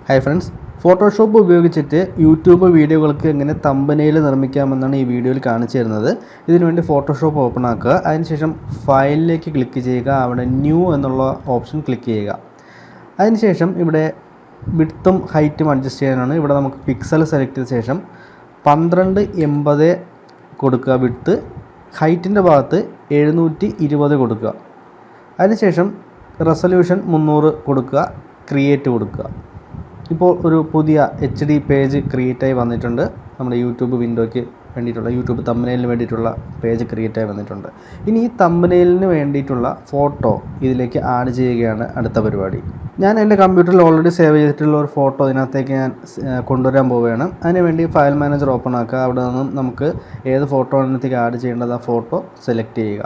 Hi friends, Photoshop ഉപയോഗിച്ചിട്ട് YouTube വീഡിയോകൾക്ക് എങ്ങനെ തമ്പനെയിൽ നിർമ്മിക്കാമെന്നാണ് ഈ വീഡിയോയിൽ കാണിച്ചു തരുന്നത്. ഇതിനുവേണ്ടി ഫോട്ടോഷോപ്പ് ഓപ്പൺ ആക്കുക. അതിനുശേഷം ഫയലിലേക്ക് ക്ലിക്ക് ചെയ്യുക. അവിടെ ന്യൂ എന്നുള്ള ഓപ്ഷൻ ക്ലിക്ക് ചെയ്യുക. അതിനുശേഷം ഇവിടെ വിഡ്ത്തും ഹൈറ്റും അഡ്ജസ്റ്റ് ചെയ്യാനാണ്. ഇവിടെ നമുക്ക് പിക്സൽ സെലക്ട് ചെയ്ത ശേഷം 1280 കൊടുക്കുക വിഡ്ത്ത്, ഹൈറ്റിൻ്റെ ഭാഗത്ത് 720 കൊടുക്കുക. അതിനുശേഷം റെസൊല്യൂഷൻ 300 കൊടുക്കുക, ക്രിയേറ്റ് കൊടുക്കുക. ഇപ്പോൾ ഒരു പുതിയ HD പേജ് ക്രിയേറ്റായി വന്നിട്ടുണ്ട്. നമ്മുടെ യൂട്യൂബ് വിൻഡോയ്ക്ക് വേണ്ടിയിട്ടുള്ള യൂട്യൂബ് തമ്പനെയിലിന് വേണ്ടിയിട്ടുള്ള പേജ് ക്രിയേറ്റായി വന്നിട്ടുണ്ട്. ഇനി ഈ തമ്പനെയിലിന് വേണ്ടിയിട്ടുള്ള ഫോട്ടോ ഇതിലേക്ക് ആഡ് ചെയ്യുകയാണ് അടുത്ത പരിപാടി. ഞാൻ എൻ്റെ കമ്പ്യൂട്ടറിൽ ഓൾറെഡി സേവ് ചെയ്തിട്ടുള്ള ഒരു ഫോട്ടോ ഇതിനകത്തേക്ക് ഞാൻ കൊണ്ടുവരാൻ പോവുകയാണ്. അതിനുവേണ്ടി ഫയൽ മാനേജർ ഓപ്പൺ ആക്കുക. അവിടെ നിന്നും നമുക്ക് ഏത് ഫോട്ടോ ഇതിനകത്തേക്ക് ആഡ് ചെയ്യേണ്ടത് ആ ഫോട്ടോ സെലക്ട് ചെയ്യുക.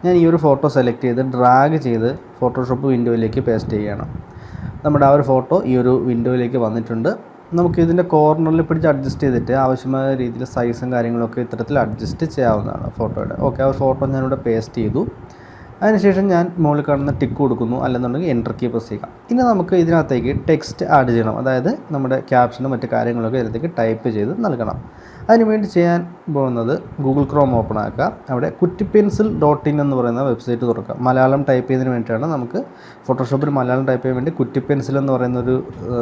ഞാൻ ഈ ഒരു ഫോട്ടോ സെലക്ട് ചെയ്ത് ഡ്രാഗ് ചെയ്ത് ഫോട്ടോഷോപ്പ് വിൻഡോയിലേക്ക് പേസ്റ്റ് ചെയ്യുകയാണ്. നമ്മുടെ ആ ഒരു ഫോട്ടോ ഈ ഒരു വിൻഡോയിലേക്ക് വന്നിട്ടുണ്ട്. നമുക്ക് ഇതിൻ്റെ കോർണറിൽ പിടിച്ച് അഡ്ജസ്റ്റ് ചെയ്തിട്ട് ആവശ്യമായ രീതിയിൽ സൈസും കാര്യങ്ങളൊക്കെ ഇത്തരത്തിൽ അഡ്ജസ്റ്റ് ചെയ്യാവുന്നതാണ് ഫോട്ടോയുടെ. ഓക്കെ, ആ ഒരു ഫോട്ടോ ഞാനിവിടെ പേസ്റ്റ് ചെയ്തു. അതിനുശേഷം ഞാൻ മുകളിൽ കാണുന്ന ടിക്ക് കൊടുക്കുന്നു, അല്ലെന്നുണ്ടെങ്കിൽ എൻ്റർ കീ പ്രസ് ചെയ്യുക. ഇനി നമുക്ക് ഇതിനകത്തേക്ക് ടെക്സ്റ്റ് ആഡ് ചെയ്യണം. അതായത് നമ്മുടെ ക്യാപ്ഷനും മറ്റ് കാര്യങ്ങളൊക്കെ ഇതിനകത്തേക്ക് ടൈപ്പ് ചെയ്ത് നൽകണം. അതിനുവേണ്ടി ചെയ്യാൻ പോകുന്നത് ഗൂഗിൾ ക്രോം ഓപ്പൺ ആക്കുക. അവിടെ കുറ്റിപ്പെൻസിൽ.in എന്ന് പറയുന്ന വെബ്സൈറ്റ് തുറക്കുക. മലയാളം ടൈപ്പ് ചെയ്യുന്നതിന് വേണ്ടിയിട്ടാണ് നമുക്ക് ഫോട്ടോഷോപ്പിൽ മലയാളം ടൈപ്പ് ചെയ്യാൻ വേണ്ടി കുറ്റിപ്പെൻസിൽ എന്ന് പറയുന്നൊരു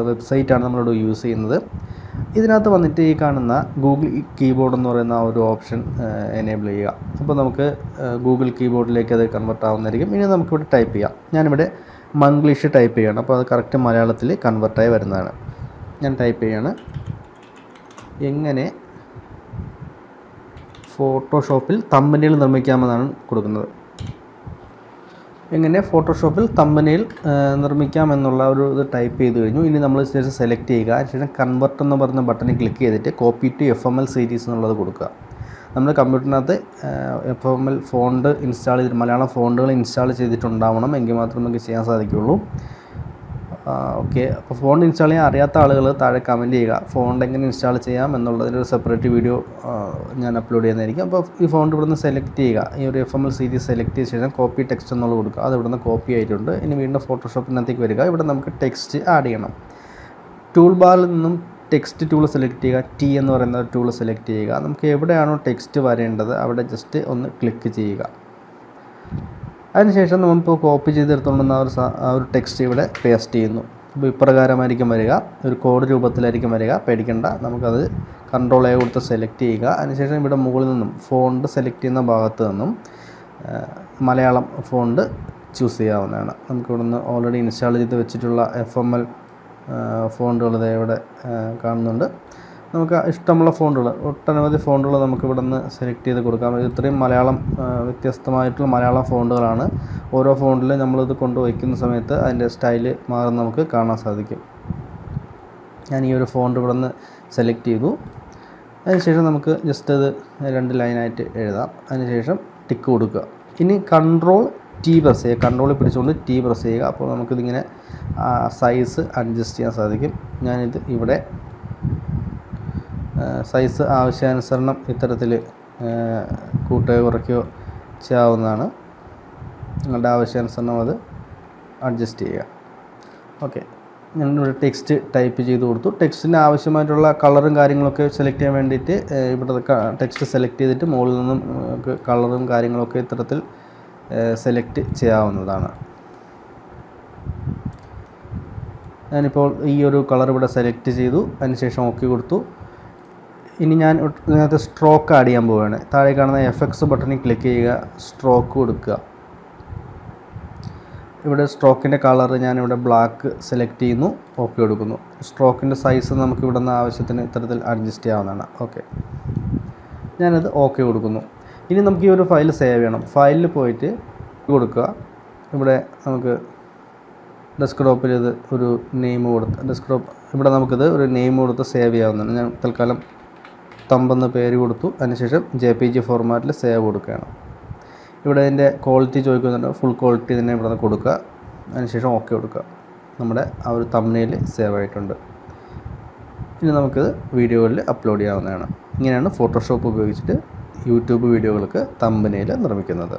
വെബ്സൈറ്റാണ് നമ്മളിവിടെ യൂസ് ചെയ്യുന്നത്. ഇതിനകത്ത് വന്നിട്ട് ഈ കാണുന്ന ഗൂഗിൾ കീബോർഡ് എന്ന് പറയുന്ന ഒരു ഓപ്ഷൻ എനേബിൾ ചെയ്യുക. അപ്പോൾ നമുക്ക് ഗൂഗിൾ കീബോർഡിലേക്ക് അത് കൺവെർട്ട് ആവുന്നതായിരിക്കും. ഇനി നമുക്കിവിടെ ടൈപ്പ് ചെയ്യാം. ഞാനിവിടെ മംഗ്ലീഷ് ടൈപ്പ് ചെയ്യണം. അപ്പോൾ അത് കറക്റ്റ് മലയാളത്തിൽ കൺവെർട്ടായി വരുന്നതാണ്. ഞാൻ ടൈപ്പ് ചെയ്യാണ്. എങ്ങനെ ഫോട്ടോഷോപ്പിൽ തമ്പനെയിൽ നിർമ്മിക്കാമെന്നാണ് കൊടുക്കുന്നത്. എങ്ങനെ ഫോട്ടോഷോപ്പിൽ തമ്പനെയിൽ നിർമ്മിക്കാമെന്നുള്ള ഒരു ഇത് ടൈപ്പ് ചെയ്ത് കഴിഞ്ഞു. ഇനി നമ്മൾ ശേഷം സെലക്ട് ചെയ്യുക. അതിനുശേഷം കൺവെർട്ട് എന്ന് പറയുന്ന ബട്ടണിൽ ക്ലിക്ക് ചെയ്തിട്ട് കോപ്പി ടു FML സീരീസ് എന്നുള്ളത് കൊടുക്കുക. നമ്മുടെ കമ്പ്യൂട്ടറിനകത്ത് FML ഫോണ്ട് ഇൻസ്റ്റാൾ ചെയ്തിട്ട് മലയാളം ഫോണ്ടുകൾ ഇൻസ്റ്റാൾ ചെയ്തിട്ടുണ്ടാവണം. എങ്കിൽ മാത്രമേ നമുക്ക് ചെയ്യാൻ സാധിക്കുകയുള്ളൂ. ഓക്കെ, അപ്പോൾ ഫോണ്ട് ഇൻസ്റ്റാൾ ചെയ്യാൻ അറിയാത്ത ആളുകൾ താഴെ കമൻറ്റ് ചെയ്യുക. ഫോണ്ട് എങ്ങനെ ഇൻസ്റ്റാൾ ചെയ്യാം എന്നുള്ളതിനൊരു സെപ്പറേറ്റ് വീഡിയോ ഞാൻ അപ്ലോഡ് ചെയ്യുന്നതായിരിക്കും. അപ്പോൾ ഈ ഫോണ്ട് ഇവിടുന്ന് സെലക്ട് ചെയ്യുക. ഈ ഒരു FML സീരീസ് സെലക്ട് ചെയ്ത ശേഷം കോപ്പി ടെക്സ്റ്റ് എന്നുള്ളത് കൊടുക്കുക. അത് ഇവിടുന്ന് കോപ്പി ആയിട്ടുണ്ട്. ഇനി വീണ്ടും ഫോട്ടോഷോപ്പിനകത്തേക്ക് വരിക. ഇവിടെ നമുക്ക് ടെക്സ്റ്റ് ആഡ് ചെയ്യണം. ടൂൾ ബാറിൽ നിന്നും ടെക്സ്റ്റ് ടൂൾ സെലക്ട് ചെയ്യുക. T എന്ന് പറയുന്ന ഒരു ടൂൾ സെലക്ട് ചെയ്യുക. നമുക്ക് എവിടെയാണോ ടെക്സ്റ്റ് വരേണ്ടത് അവിടെ ജസ്റ്റ് ഒന്ന് ക്ലിക്ക് ചെയ്യുക. അതിനുശേഷം നമ്മളിപ്പോൾ കോപ്പി ചെയ്തെടുത്തുകൊണ്ടുവന്ന ആ ഒരു ടെക്സ്റ്റ് ഇവിടെ പേസ്റ്റ് ചെയ്യുന്നു. അപ്പോൾ ഇപ്രകാരമായിരിക്കും വരിക. ഒരു കോഡ് രൂപത്തിലായിരിക്കും വരിക. പേടിക്കേണ്ട. നമുക്കത് Ctrl+A കൊടുത്ത് സെലക്ട് ചെയ്യുക. അതിനുശേഷം ഇവിടെ മുകളിൽ നിന്നും ഫോണ്ട് സെലക്ട് ചെയ്യുന്ന ഭാഗത്ത് നിന്നും മലയാളം ഫോണ്ട് ചൂസ് ചെയ്യാവുന്നതാണ്. നമുക്കിവിടെ നിന്ന് ഓൾറെഡി ഇൻസ്റ്റാൾ ചെയ്ത് വെച്ചിട്ടുള്ള FML ഫോണ്ടുകൾ ഇവിടെ കാണുന്നുണ്ട്. നമുക്ക് ഇഷ്ടമുള്ള ഫോണ്ടുകൾ, ഒട്ടനവധി ഫോണ്ടുകൾ നമുക്ക് ഇവിടെ നിന്ന് സെലക്ട് ചെയ്ത് കൊടുക്കാം. ഇത്രയും മലയാളം വ്യത്യസ്തമായിട്ടുള്ള മലയാളം ഫോണ്ടുകളാണ്. ഓരോ ഫോണ്ടിൽ നമ്മളിത് കൊണ്ടുവയ്ക്കുന്ന സമയത്ത് അതിൻ്റെ സ്റ്റൈല് മാറുന്ന നമുക്ക് കാണാൻ സാധിക്കും. ഞാൻ ഈ ഒരു ഫോണ്ട് ഇവിടെ നിന്ന് സെലക്ട് ചെയ്തു. അതിനുശേഷം നമുക്ക് ജസ്റ്റ് അത് 2 ലൈനായിട്ട് എഴുതാം. അതിനുശേഷം ടിക്ക് കൊടുക്കുക. ഇനി Ctrl+T പ്രസ് ചെയ്യുക. കൺട്രോളിൽ പിടിച്ചുകൊണ്ട് T പ്രസ് ചെയ്യുക. അപ്പോൾ നമുക്കിതിങ്ങനെ സൈസ് അഡ്ജസ്റ്റ് ചെയ്യാൻ സാധിക്കും. ഞാനിത് ഇവിടെ സൈസ് ആവശ്യാനുസരണം ഇത്തരത്തിൽ കൂട്ടുകയോ കുറയ്ക്കുകയോ ചെയ്യാവുന്നതാണ്. നിങ്ങളുടെ ആവശ്യാനുസരണം അത് അഡ്ജസ്റ്റ് ചെയ്യുക. ഓക്കെ, ഞാനൊരു ടെക്സ്റ്റ് ടൈപ്പ് ചെയ്ത് കൊടുത്തു. ടെക്സ്റ്റിന് ആവശ്യമായിട്ടുള്ള കളറും കാര്യങ്ങളൊക്കെ സെലക്ട് ചെയ്യാൻ വേണ്ടിയിട്ട് ഇവിടെ ടെക്സ്റ്റ് സെലക്ട് ചെയ്തിട്ട് മുകളിൽ നിന്നും കളറും കാര്യങ്ങളൊക്കെ ഇത്തരത്തിൽ സെലക്ട് ചെയ്യാവുന്നതാണ്. ഞാനിപ്പോൾ ഈ ഒരു കളർ ഇവിടെ സെലക്ട് ചെയ്തു. അതിനുശേഷം ഓക്കെ കൊടുത്തു. ഇനി ഞാൻ ഇതിനകത്ത് സ്ട്രോക്ക് ആഡ് ചെയ്യാൻ പോവുകയാണ്. താഴെ കാണുന്ന FX ബട്ടണിൽ ക്ലിക്ക് ചെയ്യുക. സ്ട്രോക്ക് കൊടുക്കുക. ഇവിടെ സ്ട്രോക്കിൻ്റെ കളർ ഞാനിവിടെ ബ്ലാക്ക് സെലക്ട് ചെയ്യുന്നു. ഓക്കെ കൊടുക്കുന്നു. സ്ട്രോക്കിൻ്റെ സൈസ് നമുക്ക് ഇവിടെ നിന്ന് ആവശ്യത്തിന് ഇത്തരത്തിൽ അഡ്ജസ്റ്റ് ചെയ്യാവുന്നതാണ്. ഓക്കെ, ഞാനത് ഓക്കെ കൊടുക്കുന്നു. ഇനി നമുക്ക് ഈ ഒരു ഫയൽ സേവ് ചെയ്യണം. ഫയലിൽ പോയിട്ട് കൊടുക്കുക. ഇവിടെ നമുക്ക് ഡെസ്ക്ടോപ്പിൽ ഇത് ഒരു നെയിം കൊടുത്ത് ഇവിടെ നമുക്കിത് ഒരു നെയിം കൊടുത്ത് സേവ് ചെയ്യാവുന്നതാണ്. ഞാൻ തൽക്കാലം തമ്പെന്ന് പേര് കൊടുത്തു. അതിനുശേഷം JPG ഫോർമാറ്റിൽ സേവ് കൊടുക്കുകയാണ്. ഇവിടെ അതിൻ്റെ ക്വാളിറ്റി ചോദിക്കുന്നുണ്ട്. ഫുൾ ക്വാളിറ്റി തന്നെ ഇവിടെ നിന്ന് കൊടുക്കുക. അതിനുശേഷം ഓക്കെ കൊടുക്കുക. നമ്മുടെ ആ ഒരു തമ്പനെയിൽ സേവ് ആയിട്ടുണ്ട്. ഇനി നമുക്കിത് വീഡിയോകളിൽ അപ്ലോഡ് ചെയ്യാവുന്നതാണ്. ഇങ്ങനെയാണ് ഫോട്ടോഷോപ്പ് ഉപയോഗിച്ചിട്ട് യൂട്യൂബ് വീഡിയോകൾക്ക് തമ്പനെയിൽ നിർമ്മിക്കുന്നത്.